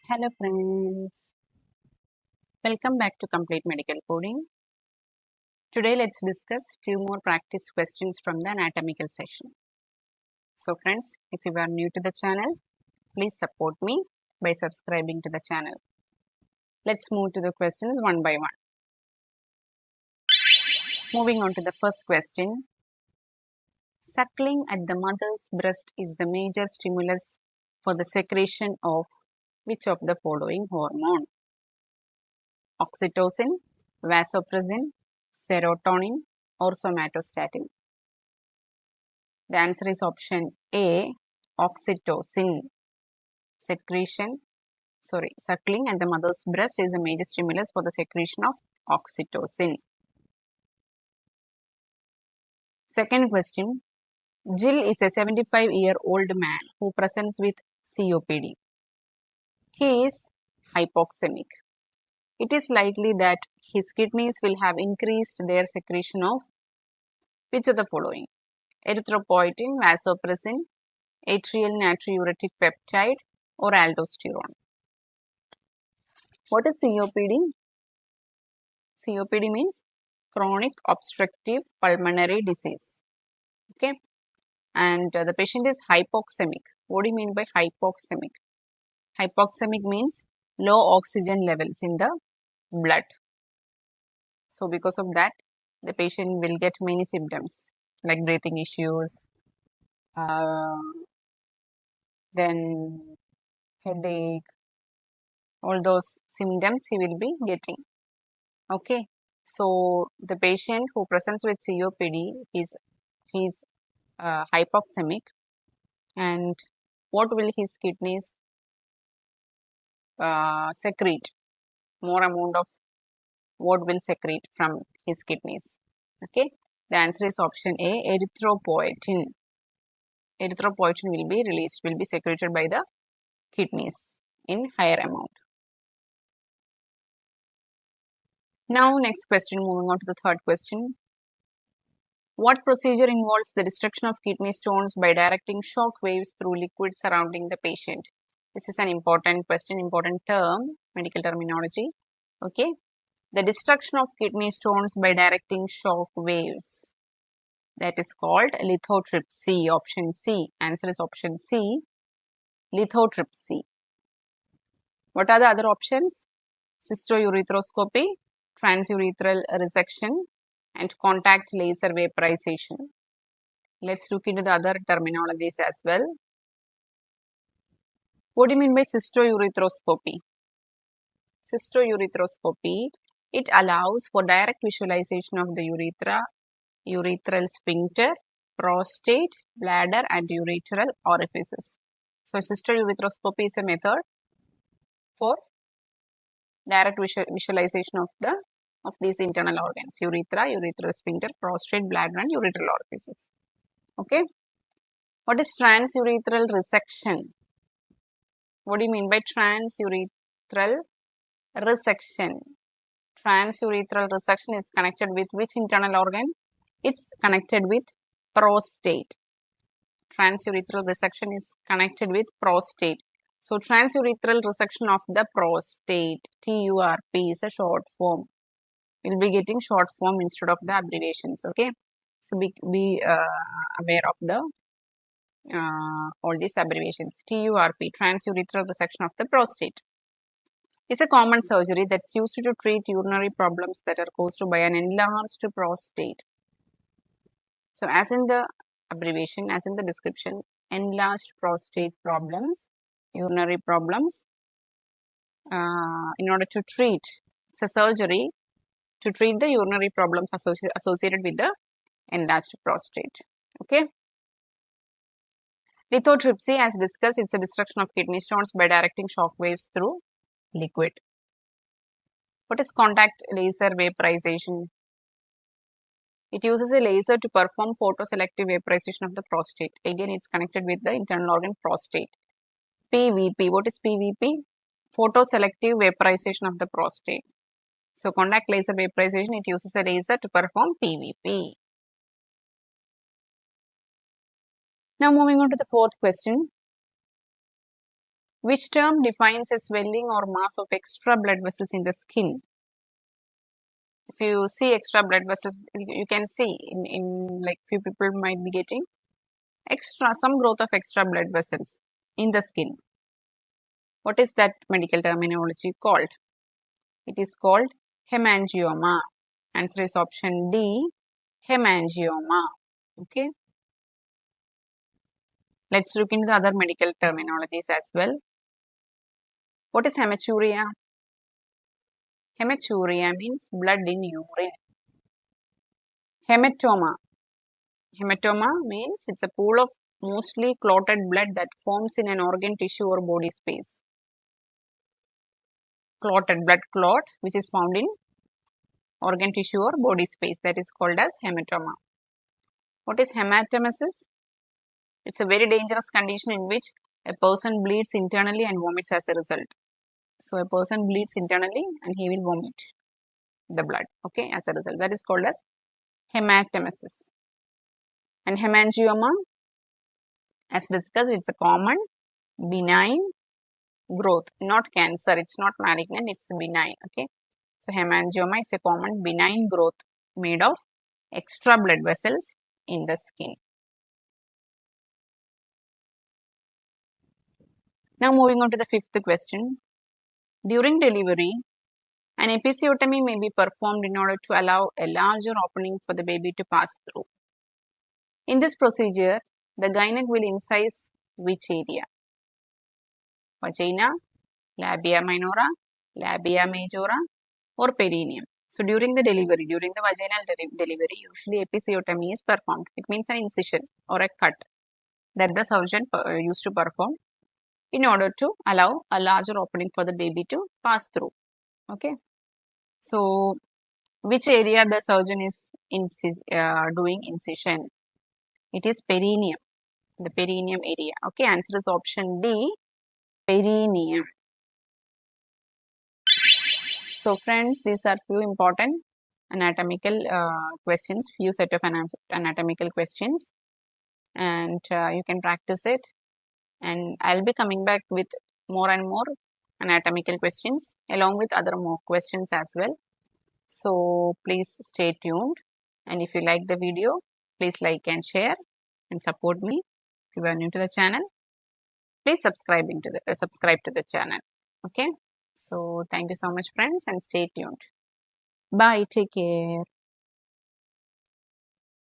Hello friends, welcome back to Complete Medical Coding. Today let's discuss few more practice questions from the anatomical session. So friends, if you are new to the channel, please support me by subscribing to the channel. Let's move to the questions one by one. Moving on to the first question. Suckling at the mother's breast is the major stimulus for the secretion of which of the following hormone? Oxytocin, vasopressin, serotonin, or somatostatin? The answer is option A, oxytocin. Suckling at the mother's breast is a major stimulus for the secretion of oxytocin. Second question. Jill is a 75-year-old man who presents with COPD. He is hypoxemic. It is likely that his kidneys will have increased their secretion of which of the following? Erythropoietin, vasopressin, atrial natriuretic peptide, or aldosterone. What is COPD? COPD means chronic obstructive pulmonary disease. Okay, and the patient is hypoxemic. What do you mean by hypoxemic? Hypoxemic means low oxygen levels in the blood. So because of that, the patient will get many symptoms like breathing issues, then headache, all those symptoms he will be getting. Okay, so the patient who presents with COPD is hypoxemic, and what will his kidneys secrete? More amount of what will secrete from his kidneys? Okay, the answer is option A, erythropoietin. Erythropoietin will be secreted by the kidneys in higher amount. Now next question, moving on to the third question. What procedure involves the destruction of kidney stones by directing shock waves through liquid surrounding the patient? This is an important question, important term, medical terminology. Okay, the destruction of kidney stones by directing shock waves. That is called lithotripsy. Option C. Answer is option C, lithotripsy. What are the other options? Cystourethropy, transurethral resection, and contact laser vaporization. Let's look into the other terminologies as well. What do you mean by cystourethropy? Cystourethropy, it allows for direct visualization of the urethra, urethral sphincter, prostate, bladder, and urethral orifices. So, cystourethropy is a method for direct visualization of these internal organs: urethra, urethral sphincter, prostate, bladder, and urethral orifices. Okay. What is transurethral resection? What do you mean by transurethral resection? Transurethral resection is connected with which internal organ? It's connected with prostate. Transurethral resection is connected with prostate. So, transurethral resection of the prostate, TURP, is a short form. We'll be getting short form instead of the abbreviations. Okay. So, be aware of the all these abbreviations. TURP, transurethral resection of the prostate, is a common surgery that's used to treat urinary problems that are caused by an enlarged prostate. So, as in the abbreviation, as in the description, enlarged prostate problems, urinary problems, in order to treat, it's a surgery to treat the urinary problems associated with the enlarged prostate. Okay. Lithotripsy, as discussed, it's a destruction of kidney stones by directing shock waves through liquid. What is contact laser vaporization? It uses a laser to perform photoselective vaporization of the prostate. Again, it's connected with the internal organ prostate. PVP, what is PVP? Photoselective vaporization of the prostate. So, contact laser vaporization, it uses a laser to perform PVP. Now, moving on to the fourth question. Which term defines a swelling or mass of extra blood vessels in the skin? If you see extra blood vessels, you can see in like few people might be getting some growth of extra blood vessels in the skin. What is that medical terminology called? It is called hemangioma. Answer is option D, hemangioma. Okay. Let's look into the other medical terminologies as well. What is hematuria? Hematuria means blood in urine. Hematoma. Hematoma means it's a pool of mostly clotted blood that forms in an organ, tissue or body space. Clotted blood clot which is found in organ, tissue or body space, that is called as hematoma. What is hematomesis? It's a very dangerous condition in which a person bleeds internally and vomits as a result. So a person bleeds internally and he will vomit the blood, okay, as a result. That is called as hematomesis. And hemangioma, as discussed, it's a common benign growth, not cancer, it's not malignant, it's benign, okay. So hemangioma is a common benign growth made of extra blood vessels in the skin. Now moving on to the fifth question. During delivery, an episiotomy may be performed in order to allow a larger opening for the baby to pass through. In this procedure, the gynec will incise which area? Vagina, labia minora, labia majora or perineum. So during the delivery, during the vaginal delivery, usually episiotomy is performed. It means an incision or a cut that the surgeon used to perform in order to allow a larger opening for the baby to pass through. Okay. So which area the surgeon is doing incision? It is perineum, the perineum area. Okay, answer is option D, perineum. So friends, these are few important anatomical questions, few set of anatomical questions, and you can practice it. And I'll be coming back with more and more anatomical questions along with other mock questions as well. So please stay tuned, and if you like the video, please like and share and support me. If you are new to the channel, please subscribe to the channel. Okay, so thank you so much friends, and stay tuned. Bye, take care.